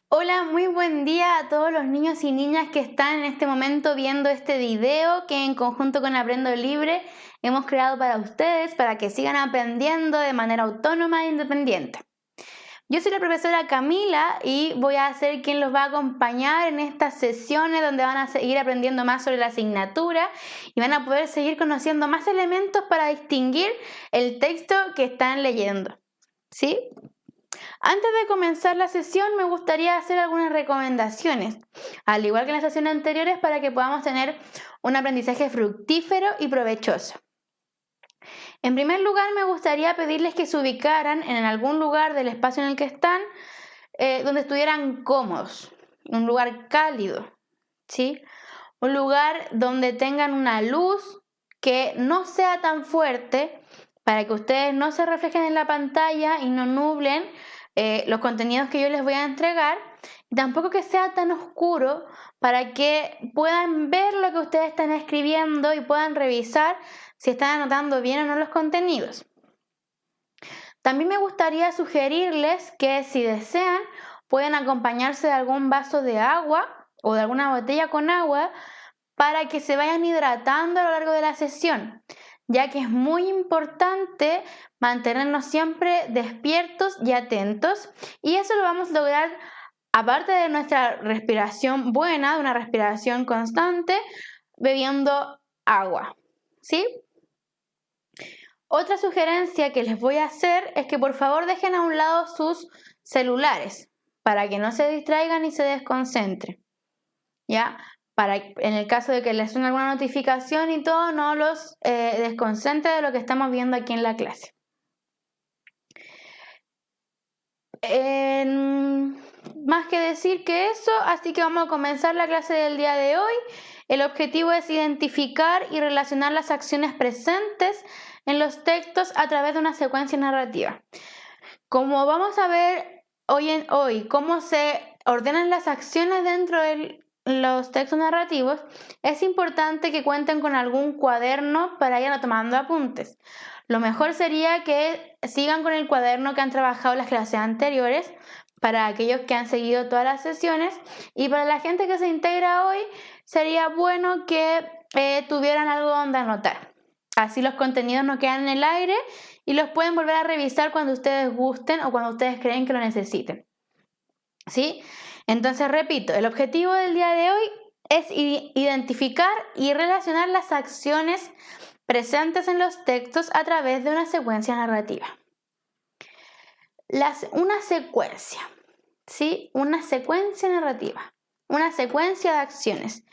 Hola, muy buen día a todos los niños y niñas que están en este momento viendo este video que en conjunto con Aprendo Libre hemos creado para ustedes para que sigan aprendiendo de manera autónoma e independiente. Yo soy la profesora Camila y voy a ser quien los va a acompañar en estas sesiones donde van a seguir aprendiendo más sobre la asignatura y van a poder seguir conociendo más elementos para distinguir el texto que están leyendo. ¿Sí? Antes de comenzar la sesión, me gustaría hacer algunas recomendaciones, al igual que en las sesiones anteriores, para que podamos tener un aprendizaje fructífero y provechoso. En primer lugar, me gustaría pedirles que se ubicaran en algún lugar del espacio en el que están, donde estuvieran cómodos, un lugar cálido, ¿sí? Un lugar donde tengan una luz que no sea tan fuerte para que ustedes no se reflejen en la pantalla y no nublen los contenidos que yo les voy a entregar, y tampoco que sea tan oscuro para que puedan ver lo que ustedes están escribiendo y puedan revisar si están anotando bien o no los contenidos. También me gustaría sugerirles que si desean pueden acompañarse de algún vaso de agua o de alguna botella con agua para que se vayan hidratando a lo largo de la sesión, ya que es muy importante mantenernos siempre despiertos y atentos, y eso lo vamos a lograr aparte de nuestra respiración buena, de una respiración constante, bebiendo agua, ¿sí? Otra sugerencia que les voy a hacer es que por favor dejen a un lado sus celulares para que no se distraigan y se desconcentren, ¿ya? Para en el caso de que les suene alguna notificación y todo, no los desconcentre de lo que estamos viendo aquí en la clase. Más que decir que eso, así que vamos a comenzar la clase del día de hoy. El objetivo es identificar y relacionar las acciones presentes en los textos a través de una secuencia narrativa. Como vamos a ver hoy cómo se ordenan las acciones dentro de los textos narrativos, es importante que cuenten con algún cuaderno para ir tomando apuntes. Lo mejor sería que sigan con el cuaderno que han trabajado en las clases anteriores para aquellos que han seguido todas las sesiones, y para la gente que se integra hoy sería bueno que tuvieran algo donde anotar. Así los contenidos no quedan en el aire y los pueden volver a revisar cuando ustedes gusten o cuando ustedes creen que lo necesiten. ¿Sí? Entonces, repito, el objetivo del día de hoy es identificar y relacionar las acciones presentes en los textos a través de una secuencia narrativa. Una secuencia, ¿sí? Una secuencia narrativa, una secuencia de acciones.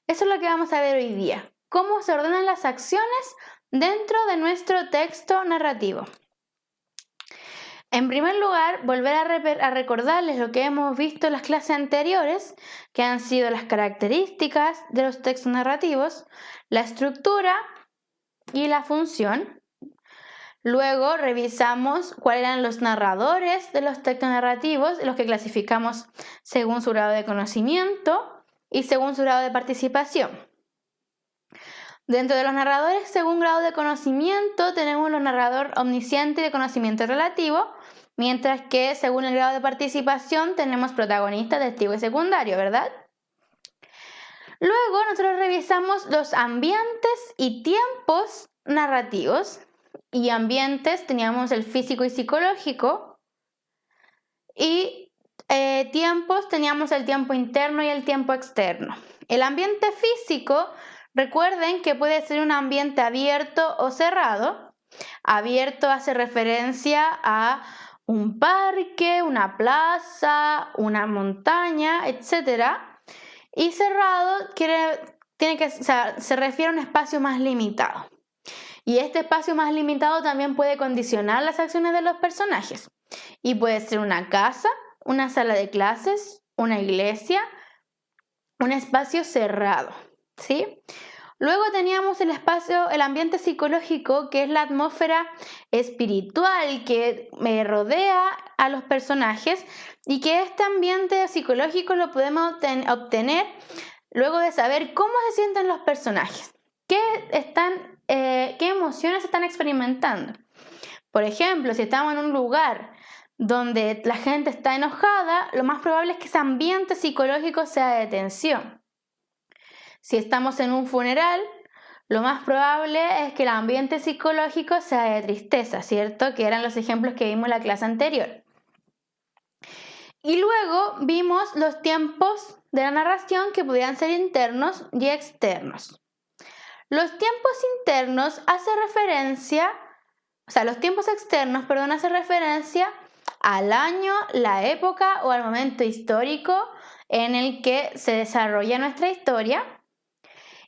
Eso es lo que vamos a ver hoy día. ¿Cómo se ordenan las acciones dentro de nuestro texto narrativo? En primer lugar, volver a recordarles lo que hemos visto en las clases anteriores, que han sido las características de los textos narrativos, la estructura y la función. Luego revisamos cuáles eran los narradores de los textos narrativos, los que clasificamos según su grado de conocimiento y según su grado de participación. Dentro de los narradores según grado de conocimiento tenemos los narradores omnisciente y de conocimiento relativo, mientras que según el grado de participación tenemos protagonista, testigo y secundario, ¿verdad? Luego nosotros revisamos los ambientes y tiempos narrativos, y ambientes teníamos el físico y psicológico, y tiempos teníamos el tiempo interno y el tiempo externo. El ambiente físico, recuerden que puede ser un ambiente abierto o cerrado. Abierto hace referencia a un parque, una plaza, una montaña, etc. Y cerrado se refiere a un espacio más limitado. Y este espacio más limitado también puede condicionar las acciones de los personajes. Y puede ser una casa, una sala de clases, una iglesia, un espacio cerrado, ¿sí? Luego teníamos el ambiente psicológico, que es la atmósfera espiritual que rodea a los personajes, y que este ambiente psicológico lo podemos obtener luego de saber cómo se sienten los personajes, qué emociones están experimentando. Por ejemplo, si estamos en un lugar donde la gente está enojada, lo más probable es que ese ambiente psicológico sea de tensión. Si estamos en un funeral, lo más probable es que el ambiente psicológico sea de tristeza, ¿cierto? Que eran los ejemplos que vimos en la clase anterior. Y luego vimos los tiempos de la narración que podían ser internos y externos. Los tiempos externos hacen referencia al año, la época o al momento histórico en el que se desarrolla nuestra historia.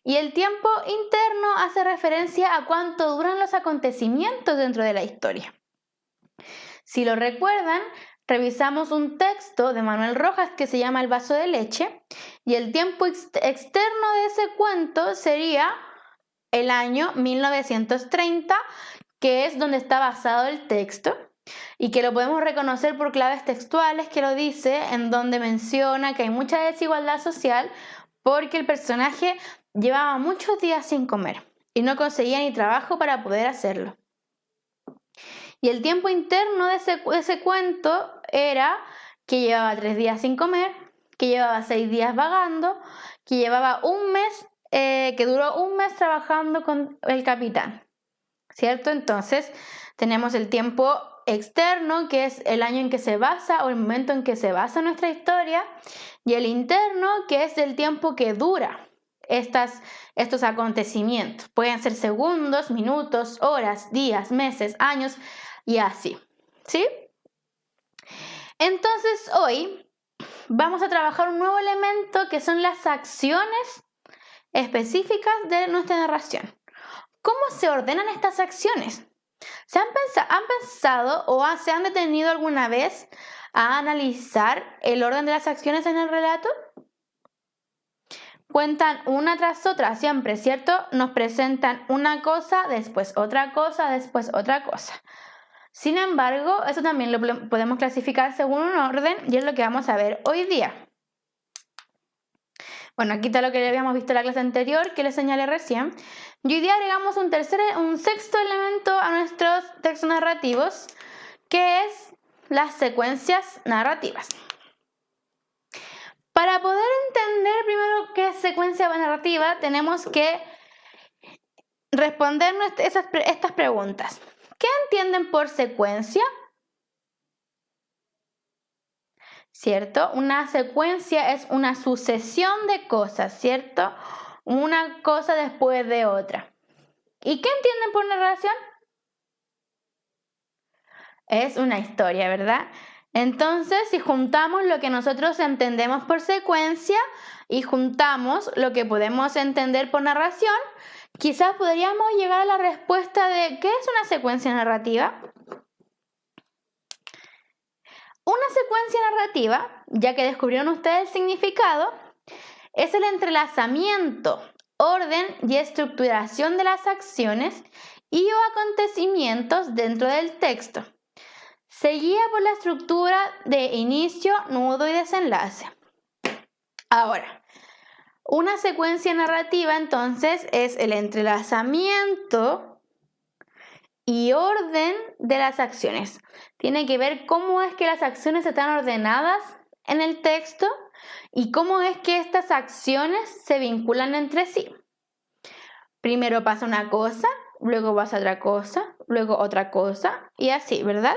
Y el tiempo interno hace referencia a cuánto duran los acontecimientos dentro de la historia. Si lo recuerdan, revisamos un texto de Manuel Rojas que se llama El vaso de leche, y el tiempo externo de ese cuento sería el año 1930, que es donde está basado el texto, y que lo podemos reconocer por claves textuales que lo dice, en donde menciona que hay mucha desigualdad social porque el personaje llevaba muchos días sin comer y no conseguía ni trabajo para poder hacerlo. Y el tiempo interno de ese cuento era que llevaba 3 días sin comer, que llevaba 6 días vagando, que llevaba un mes, que duró un mes trabajando con el capitán, ¿cierto? Entonces tenemos el tiempo externo, que es el año en que se basa o el momento en que se basa nuestra historia, y el interno, que es el tiempo que dura estos acontecimientos. Pueden ser segundos, minutos, horas, días, meses, años y así, ¿sí? Entonces hoy vamos a trabajar un nuevo elemento que son las acciones específicas de nuestra narración. ¿Cómo se ordenan estas acciones? ¿Han pensado o se han detenido alguna vez a analizar el orden de las acciones en el relato? Cuentan una tras otra siempre, ¿cierto? Nos presentan una cosa, después otra cosa, después otra cosa. Sin embargo, eso también lo podemos clasificar según un orden y es lo que vamos a ver hoy día. Bueno, aquí está lo que habíamos visto en la clase anterior, que les señalé recién. Y hoy día agregamos un sexto elemento a nuestros textos narrativos, que es las secuencias narrativas. Para poder entender primero qué es secuencia narrativa, tenemos que responder estas preguntas. ¿Qué entienden por secuencia? ¿Cierto? Una secuencia es una sucesión de cosas, ¿cierto? Una cosa después de otra. ¿Y qué entienden por narración? Es una historia, ¿verdad? Entonces, si juntamos lo que nosotros entendemos por secuencia y juntamos lo que podemos entender por narración, quizás podríamos llegar a la respuesta de ¿qué es una secuencia narrativa? Una secuencia narrativa, ya que descubrieron ustedes el significado, es el entrelazamiento, orden y estructuración de las acciones y o acontecimientos dentro del texto. Se guía por la estructura de inicio, nudo y desenlace. Ahora, una secuencia narrativa entonces es el entrelazamiento y orden de las acciones. Tiene que ver cómo es que las acciones están ordenadas en el texto y cómo es que estas acciones se vinculan entre sí. Primero pasa una cosa, luego pasa otra cosa, luego otra cosa y así, ¿verdad?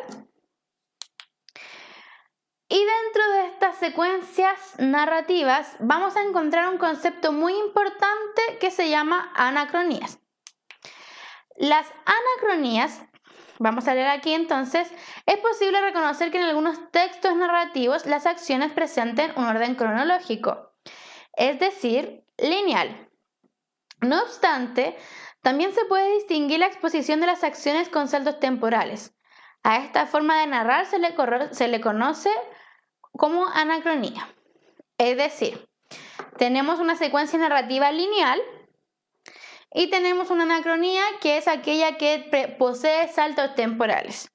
Y dentro de estas secuencias narrativas vamos a encontrar un concepto muy importante que se llama anacronías. Las anacronías, vamos a leer aquí entonces, es posible reconocer que en algunos textos narrativos las acciones presenten un orden cronológico, es decir, lineal. No obstante, también se puede distinguir la exposición de las acciones con saltos temporales. A esta forma de narrar se le conoce como anacronía. Es decir, tenemos una secuencia narrativa lineal y tenemos una anacronía que es aquella que posee saltos temporales.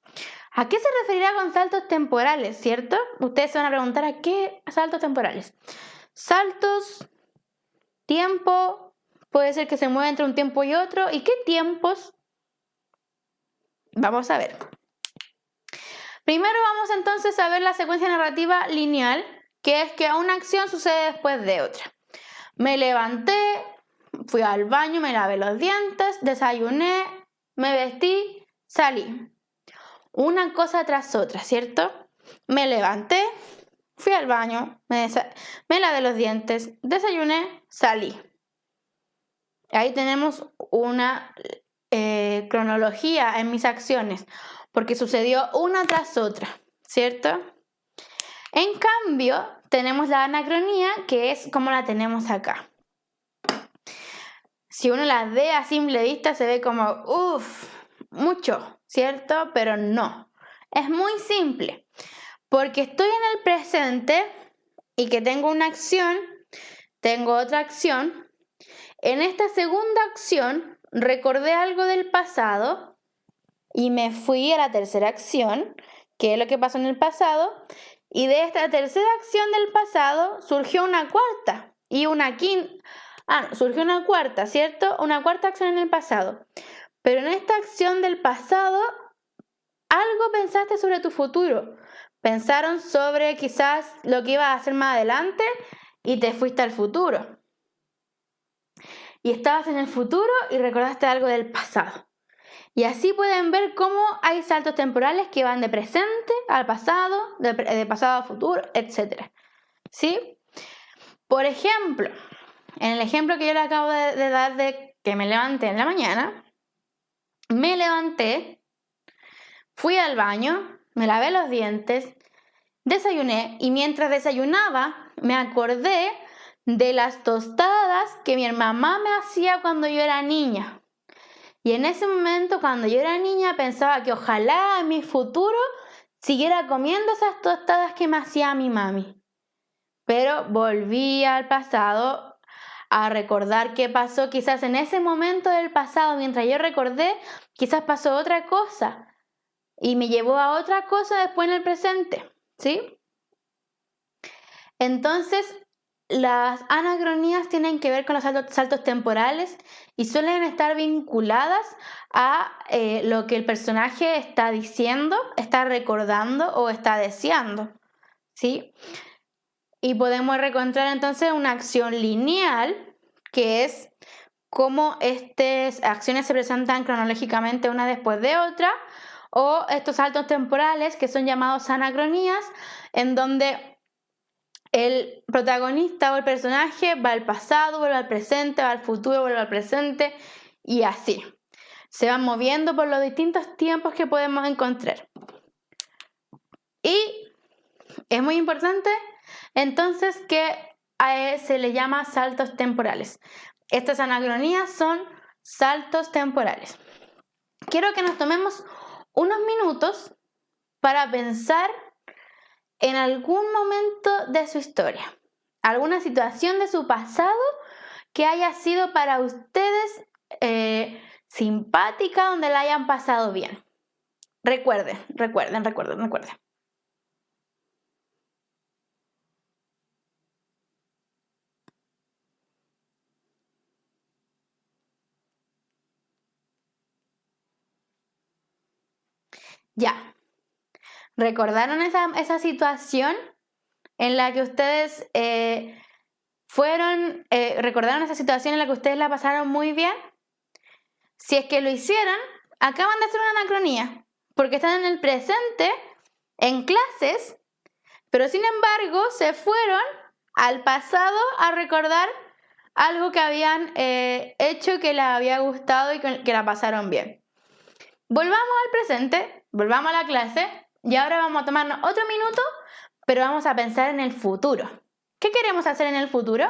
¿A qué se referirá con saltos temporales, cierto? Ustedes se van a preguntar ¿a qué saltos temporales? Saltos, tiempo, puede ser que se mueva entre un tiempo y otro. ¿Y qué tiempos? Vamos a ver. Primero vamos entonces a ver la secuencia narrativa lineal, que es que una acción sucede después de otra. Me levanté, fui al baño, me lavé los dientes, desayuné, me vestí, salí. Una cosa tras otra, ¿cierto? Me levanté, fui al baño, me lavé los dientes, desayuné, salí. Ahí tenemos una cronología en mis acciones, porque sucedió una tras otra, ¿cierto? En cambio, tenemos la anacronía, que es como la tenemos acá. Si uno la ve a simple vista, se ve como, mucho, ¿cierto? Pero no. Es muy simple, porque estoy en el presente y que tengo una acción, tengo otra acción. En esta segunda acción, recordé algo del pasado y me fui a la tercera acción, que es lo que pasó en el pasado. Y de esta tercera acción del pasado surgió una cuarta y una quinta. Surgió una cuarta, ¿cierto? Una cuarta acción en el pasado. Pero en esta acción del pasado, algo pensaste sobre tu futuro. Pensaron sobre quizás lo que ibas a hacer más adelante y te fuiste al futuro. Y estabas en el futuro y recordaste algo del pasado. Y así pueden ver cómo hay saltos temporales que van de presente al pasado, de pasado a futuro, etc. ¿Sí? Por ejemplo, en el ejemplo que yo le acabo de dar de que me levanté en la mañana, me levanté, fui al baño, me lavé los dientes, desayuné y mientras desayunaba me acordé de las tostadas que mi mamá me hacía cuando yo era niña. Y en ese momento, cuando yo era niña, pensaba que ojalá en mi futuro siguiera comiendo esas tostadas que me hacía mi mami. Pero volví al pasado a recordar qué pasó. Quizás en ese momento del pasado, mientras yo recordé, quizás pasó otra cosa. Y me llevó a otra cosa después en el presente. ¿Sí? Entonces, las anacronías tienen que ver con los saltos temporales y suelen estar vinculadas a lo que el personaje está diciendo, está recordando o está deseando, ¿sí? Y podemos encontrar entonces una acción lineal, que es cómo estas acciones se presentan cronológicamente una después de otra, o estos saltos temporales que son llamados anacronías, en donde el protagonista o el personaje va al pasado, vuelve al presente, va al futuro, vuelve al presente y así. Se van moviendo por los distintos tiempos que podemos encontrar. Y es muy importante entonces que se le llama saltos temporales. Estas anacronías son saltos temporales. Quiero que nos tomemos unos minutos para pensar en algún momento de su historia, alguna situación de su pasado que haya sido para ustedes simpática, donde la hayan pasado bien. Recuerden. Ya. ¿Recordaron esa situación en la que ustedes recordaron esa situación en la que ustedes la pasaron muy bien? Si es que lo hicieron, acaban de hacer una anacronía, porque están en el presente, en clases, pero sin embargo se fueron al pasado a recordar algo que habían hecho que les había gustado y que la pasaron bien. Volvamos al presente, volvamos a la clase y ahora vamos a tomarnos otro minuto, pero vamos a pensar en el futuro. ¿Qué queremos hacer en el futuro?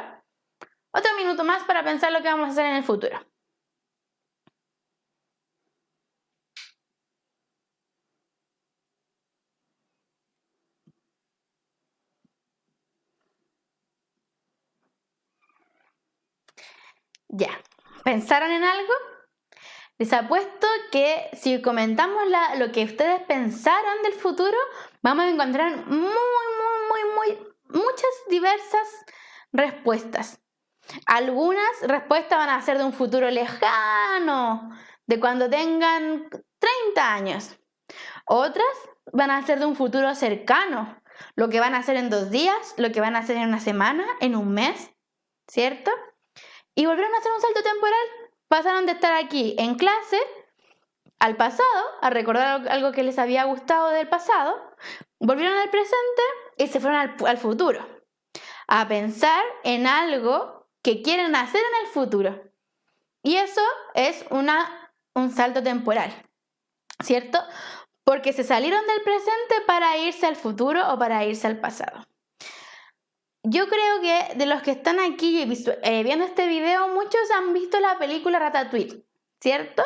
Otro minuto más para pensar lo que vamos a hacer en el futuro. Ya, ¿pensaron en algo? Les apuesto que si comentamos lo que ustedes pensaron del futuro, vamos a encontrar muchas diversas respuestas. Algunas respuestas van a ser de un futuro lejano, de cuando tengan 30 años. Otras van a ser de un futuro cercano. Lo que van a hacer en 2 días, lo que van a hacer en una semana, en un mes, ¿cierto? Y volvieron a hacer un salto temporal. Pasaron de estar aquí en clase al pasado, a recordar algo que les había gustado del pasado, volvieron al presente y se fueron al futuro, a pensar en algo que quieren hacer en el futuro. Y eso es un salto temporal, ¿cierto? Porque se salieron del presente para irse al futuro o para irse al pasado. Yo creo que de los que están aquí viendo este video, muchos han visto la película Ratatouille, ¿cierto?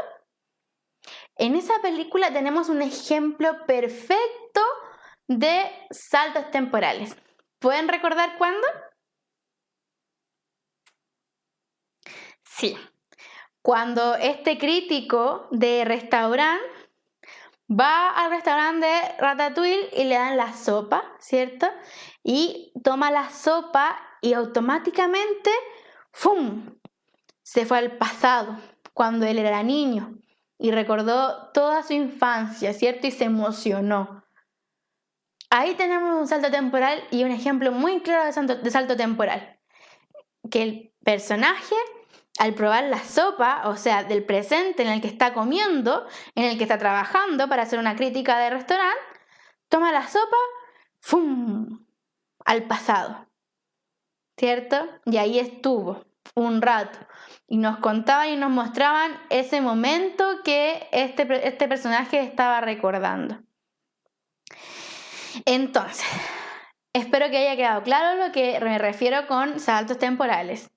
En esa película tenemos un ejemplo perfecto de saltos temporales. ¿Pueden recordar cuándo? Sí. Cuando este crítico de restaurante va al restaurante de Ratatouille y le dan la sopa, ¿cierto? Y toma la sopa y automáticamente ¡fum! Se fue al pasado, cuando él era niño. Y recordó toda su infancia, ¿cierto? Y se emocionó. Ahí tenemos un salto temporal y un ejemplo muy claro de salto temporal. Que el personaje, al probar la sopa, o sea, del presente en el que está comiendo, en el que está trabajando para hacer una crítica de restaurante, toma la sopa, ¡fum! Al pasado, ¿cierto? Y ahí estuvo un rato. Y nos contaban y nos mostraban ese momento que este personaje estaba recordando. Entonces, espero que haya quedado claro lo que me refiero con saltos temporales,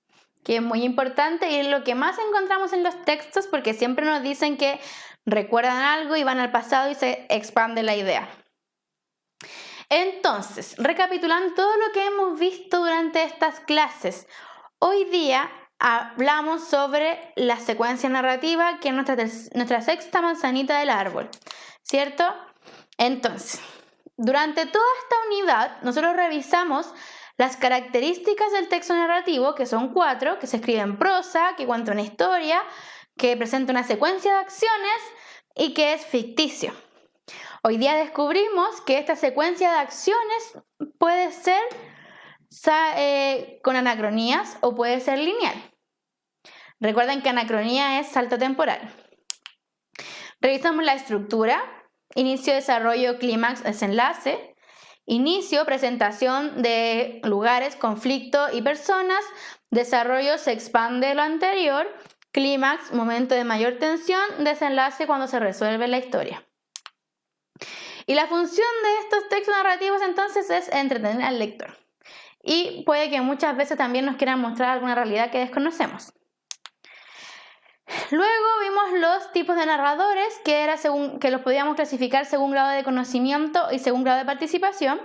que es muy importante y es lo que más encontramos en los textos, porque siempre nos dicen que recuerdan algo y van al pasado y se expande la idea. Entonces, recapitulando todo lo que hemos visto durante estas clases, hoy día hablamos sobre la secuencia narrativa, que es nuestra sexta manzanita del árbol, ¿cierto? Entonces, durante toda esta unidad, nosotros revisamos las características del texto narrativo, que son 4, que se escribe en prosa, que cuenta una historia, que presenta una secuencia de acciones y que es ficticio. Hoy día descubrimos que esta secuencia de acciones puede ser con anacronías o puede ser lineal. Recuerden que anacronía es salto temporal. Revisamos la estructura: inicio, desarrollo, clímax, desenlace. Inicio, presentación de lugares, conflicto y personas. Desarrollo, se expande lo anterior. Clímax, momento de mayor tensión. Desenlace, cuando se resuelve la historia. Y la función de estos textos narrativos entonces es entretener al lector. Y puede que muchas veces también nos quieran mostrar alguna realidad que desconocemos. Luego vimos los tipos de narradores, que los podíamos clasificar según grado de conocimiento y según grado de participación.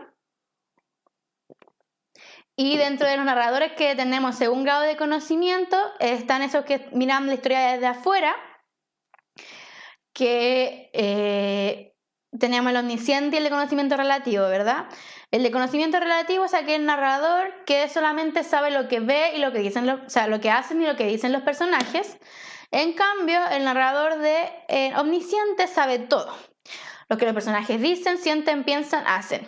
Y dentro de los narradores que tenemos según grado de conocimiento están esos que miran la historia desde afuera, que tenemos el omnisciente y el de conocimiento relativo, ¿verdad? El de conocimiento relativo es aquel narrador que solamente sabe lo que ve y lo que dicen lo que hacen y lo que dicen los personajes. En cambio, el narrador de omnisciente sabe todo. Lo que los personajes dicen, sienten, piensan, hacen.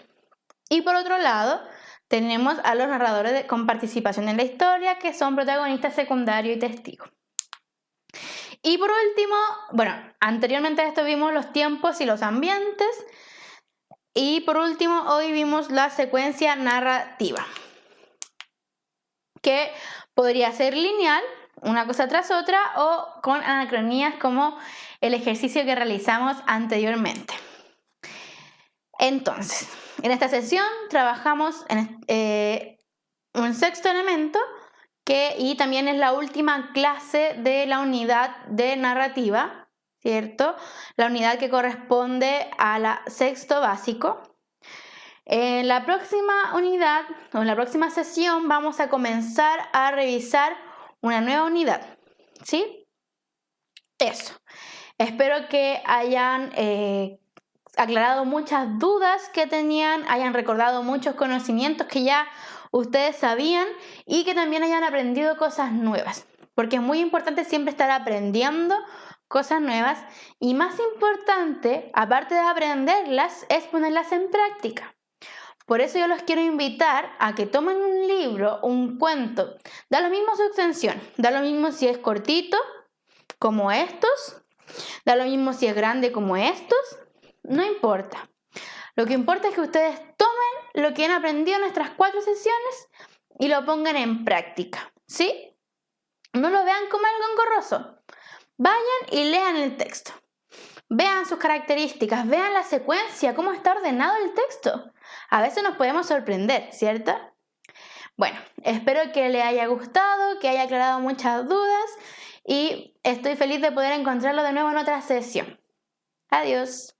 Y por otro lado, tenemos a los narradores con participación en la historia, que son protagonistas secundarios y testigos. Y por último, anteriormente a esto vimos los tiempos y los ambientes. Y por último, hoy vimos la secuencia narrativa, que podría ser lineal, una cosa tras otra, o con anacronías como el ejercicio que realizamos anteriormente. Entonces, en esta sesión trabajamos en un sexto elemento, y también es la última clase de la unidad de narrativa, ¿cierto? La unidad que corresponde a la sexto básico. En la próxima unidad, o en la próxima sesión, vamos a comenzar a revisar una nueva unidad, ¿sí? Eso. Espero que hayan aclarado muchas dudas que tenían, hayan recordado muchos conocimientos que ya ustedes sabían y que también hayan aprendido cosas nuevas, porque es muy importante siempre estar aprendiendo cosas nuevas y más importante, aparte de aprenderlas, es ponerlas en práctica. Por eso yo los quiero invitar a que tomen un libro, un cuento, da lo mismo su extensión, da lo mismo si es cortito como estos, da lo mismo si es grande como estos, no importa. Lo que importa es que ustedes tomen lo que han aprendido en nuestras 4 sesiones y lo pongan en práctica, ¿sí? No lo vean como algo engorroso. Vayan y lean el texto. Vean sus características, vean la secuencia, cómo está ordenado el texto. A veces nos podemos sorprender, ¿cierto? Bueno, espero que les haya gustado, que haya aclarado muchas dudas y estoy feliz de poder encontrarlo de nuevo en otra sesión. Adiós.